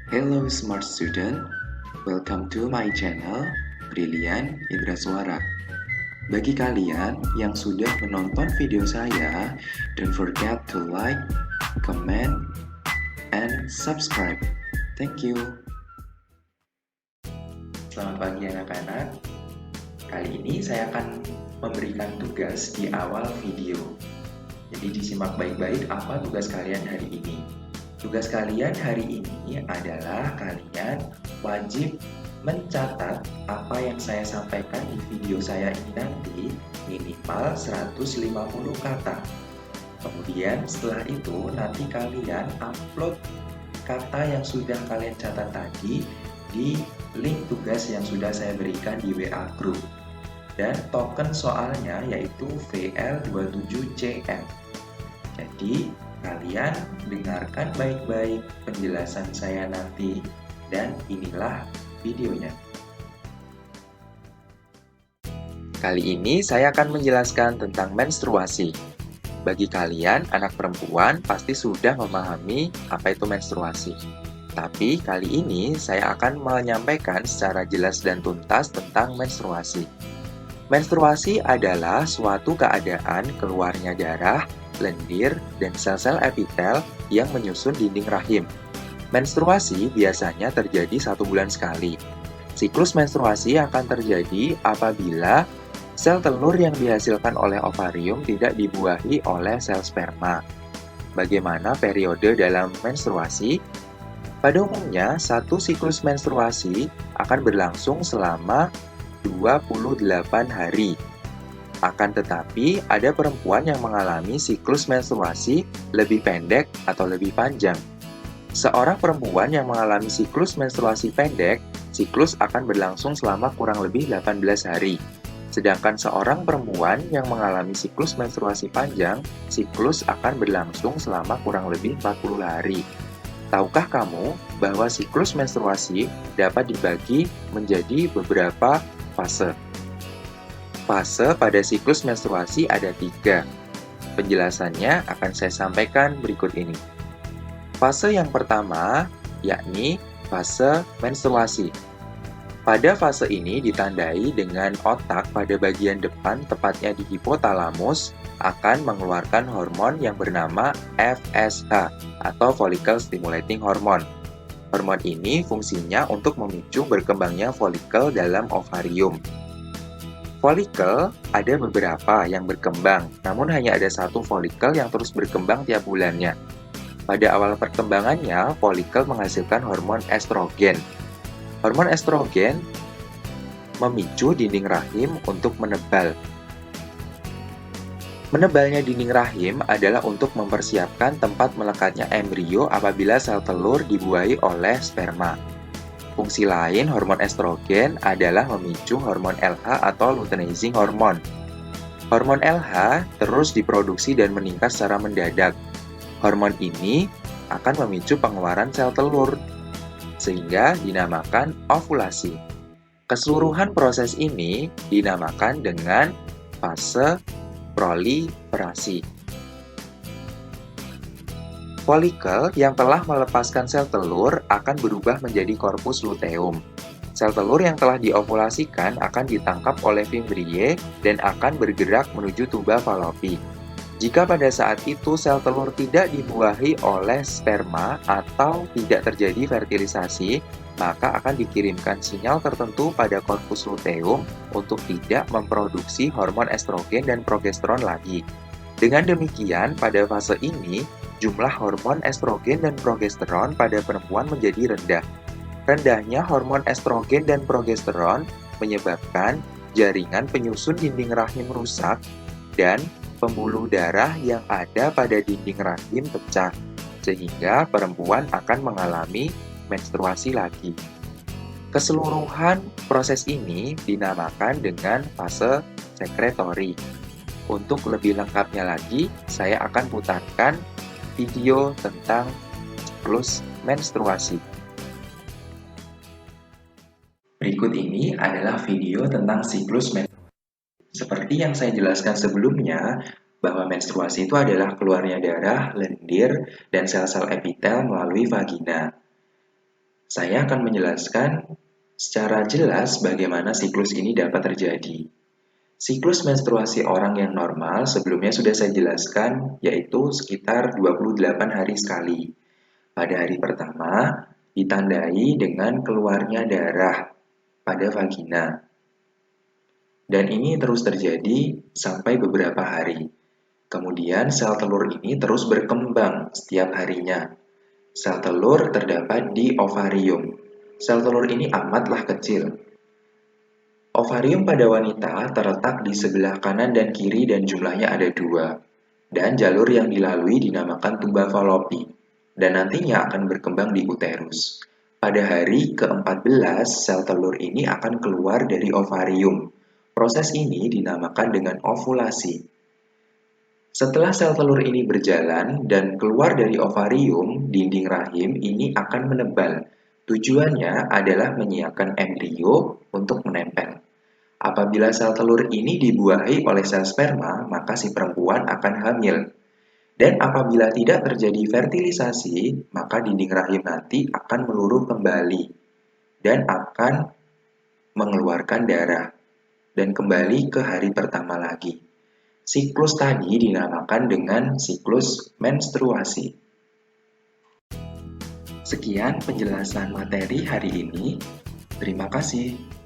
Hello smart student, welcome to my channel Brilian Indra Suara. Bagi kalian yang sudah menonton video saya, don't forget to like, comment, and subscribe. Thank you. Selamat pagi anak-anak. Kali ini saya akan memberikan tugas di awal video. Jadi disimak baik-baik apa tugas kalian hari ini. Tugas kalian hari ini adalah kalian wajib mencatat apa yang saya sampaikan di video saya ini nanti minimal 150 kata. Kemudian setelah itu nanti kalian upload kata yang sudah kalian catat tadi di link tugas yang sudah saya berikan di WA Group. Dan token soalnya yaitu VL27CM. Jadi kalian dengarkan baik-baik penjelasan saya nanti dan inilah videonya. Kali ini saya akan menjelaskan tentang menstruasi. Bagi kalian, anak perempuan pasti sudah memahami apa itu menstruasi. Tapi kali ini saya akan menyampaikan secara jelas dan tuntas tentang menstruasi. Menstruasi adalah suatu keadaan keluarnya darah, lendir, dan sel-sel epitel yang menyusun dinding rahim. Menstruasi biasanya terjadi 1 bulan sekali. Siklus menstruasi akan terjadi apabila sel telur yang dihasilkan oleh ovarium tidak dibuahi oleh sel sperma. Bagaimana periode dalam menstruasi? Pada umumnya, satu siklus menstruasi akan berlangsung selama 28 hari. Akan tetapi, ada perempuan yang mengalami siklus menstruasi lebih pendek atau lebih panjang. Seorang perempuan yang mengalami siklus menstruasi pendek, siklus akan berlangsung selama kurang lebih 18 hari. Sedangkan seorang perempuan yang mengalami siklus menstruasi panjang, siklus akan berlangsung selama kurang lebih 40 hari. Tahukah kamu bahwa siklus menstruasi dapat dibagi menjadi beberapa fase? Fase pada siklus menstruasi ada 3. Penjelasannya akan saya sampaikan berikut ini. Fase yang pertama, yakni fase menstruasi. Pada fase ini ditandai dengan otak pada bagian depan, tepatnya di hipotalamus, akan mengeluarkan hormon yang bernama FSH atau Follicle Stimulating Hormone. Hormon ini fungsinya untuk memicu berkembangnya folikel dalam ovarium. Folikel ada beberapa yang berkembang, namun hanya ada satu folikel yang terus berkembang tiap bulannya. Pada awal perkembangannya, folikel menghasilkan hormon estrogen. Hormon estrogen memicu dinding rahim untuk menebal. Menebalnya dinding rahim adalah untuk mempersiapkan tempat melekatnya embrio apabila sel telur dibuahi oleh sperma. Fungsi lain hormon estrogen adalah memicu hormon LH atau luteinizing hormone. Hormon LH terus diproduksi dan meningkat secara mendadak. Hormon ini akan memicu pengeluaran sel telur, sehingga dinamakan ovulasi. Keseluruhan proses ini dinamakan dengan fase proliferasi. Folikel yang telah melepaskan sel telur akan berubah menjadi korpus luteum. Sel telur yang telah diovulasikan akan ditangkap oleh fimbriae dan akan bergerak menuju tuba Fallopi. Jika pada saat itu sel telur tidak dibuahi oleh sperma atau tidak terjadi fertilisasi, maka akan dikirimkan sinyal tertentu pada korpus luteum untuk tidak memproduksi hormon estrogen dan progesteron lagi. Dengan demikian, pada fase ini, jumlah hormon estrogen dan progesteron pada perempuan menjadi rendah. Rendahnya hormon estrogen dan progesteron menyebabkan jaringan penyusun dinding rahim rusak dan pembuluh darah yang ada pada dinding rahim pecah, sehingga perempuan akan mengalami menstruasi lagi. Keseluruhan proses ini dinamakan dengan fase sekretori. Untuk lebih lengkapnya lagi, saya akan putarkan video tentang siklus menstruasi. Berikut ini adalah video tentang siklus menstruasi. Seperti yang saya jelaskan sebelumnya, bahwa menstruasi itu adalah keluarnya darah, lendir, dan sel-sel epitel melalui vagina. Saya akan menjelaskan secara jelas bagaimana siklus ini dapat terjadi. Siklus menstruasi orang yang normal sebelumnya sudah saya jelaskan, yaitu sekitar 28 hari sekali. Pada hari pertama, ditandai dengan keluarnya darah pada vagina. Dan ini terus terjadi sampai beberapa hari. Kemudian sel telur ini terus berkembang setiap harinya. Sel telur terdapat di ovarium. Sel telur ini amatlah kecil. Ovarium pada wanita terletak di sebelah kanan dan kiri dan jumlahnya ada 2. Dan jalur yang dilalui dinamakan tuba Fallopi. Dan nantinya akan berkembang di uterus. Pada hari ke-14, sel telur ini akan keluar dari ovarium. Proses ini dinamakan dengan ovulasi. Setelah sel telur ini berjalan dan keluar dari ovarium, dinding rahim ini akan menebal. Tujuannya adalah menyiapkan embrio untuk menempel. Apabila sel telur ini dibuahi oleh sel sperma, maka si perempuan akan hamil. Dan apabila tidak terjadi fertilisasi, maka dinding rahim nanti akan meluruh kembali dan akan mengeluarkan darah dan kembali ke hari pertama lagi. Siklus tadi dinamakan dengan siklus menstruasi. Sekian penjelasan materi hari ini. Terima kasih.